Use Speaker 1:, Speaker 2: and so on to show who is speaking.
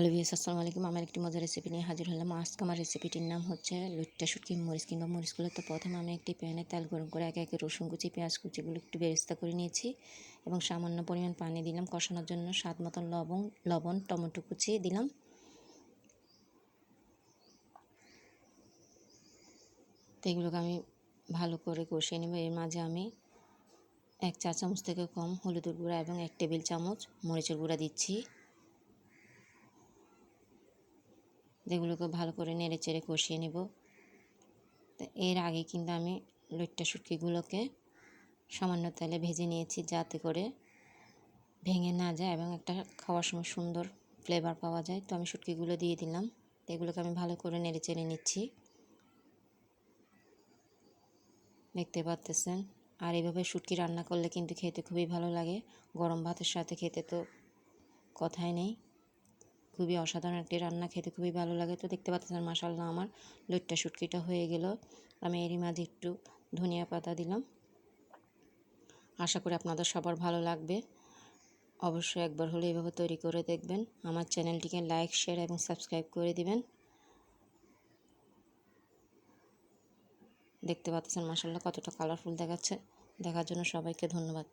Speaker 1: Hello viewers, আসসালামু আলাইকুম। আমার একটি মজার রেসিপি নিয়ে হাজির হলাম। আজকে আমার রেসিপিটির নাম হচ্ছে লইট্টা শুটকি মরিচ কিংবা মরিচগুলো। তো প্রথমে আমি একটি প্যানে তেল গরম করে একে একে রসুন কুচি, পেঁয়াজ কুচিগুলো একটু বেরেস্তা করে নিয়েছি এবং সামান্য পরিমাণ পানি দিলাম কষানোর জন্য। স্বাদ মতন লবণ, টমেটো কুচি দিলাম। তো এগুলোকে আমি ভালো করে কষিয়ে নেব। এর মাঝে আমি 1 চা চামচ থেকে কম হলুদের গুঁড়া এবং 1 টেবিল চামচ মরিচের গুঁড়া দিচ্ছি। এগুলোকে ভালো করে নেড়ে চেড়ে কষিয়ে নেব। তো এর আগে কিন্তু আমি লইট্টা শুটকিগুলোকে সামান্য তেলে ভেজে নিয়েছি, যাতে করে ভেঙে না যায় এবং একটা খাওয়ার সময় সুন্দর ফ্লেভার পাওয়া যায়। তো আমি শুটকিগুলো দিয়ে দিলাম। তো এগুলোকে আমি ভালো করে নেড়ে চেড়ে নিচ্ছি, দেখতে পাচ্ছেন। আর এভাবে শুটকি রান্না করলে কিন্তু খেতে খুবই ভালো লাগে। গরম ভাতের সাথে খেতে তো কথাই নেই। খুবই অসাধারণ একটি রান্না, খেতে খুবই ভালো লাগে। তো দেখতে পাচ্ছেন মাশাআল্লাহ আমার লইট্টা শুটকিটা হয়ে গেল। আমি এরই মাঝে একটু ধনিয়া পাতা দিলাম। আশা করি আপনাদের সবার ভালো লাগবে। অবশ্যই একবার হলে এভাবে তৈরি করে দেখবেন। আমার চ্যানেলটিকে লাইক, শেয়ার এবং সাবস্ক্রাইব করে দিবেন। দেখতে পাচ্ছেন মাশাআল্লাহ কতটা কালারফুল দেখাচ্ছে। দেখার জন্য সবাইকে ধন্যবাদ।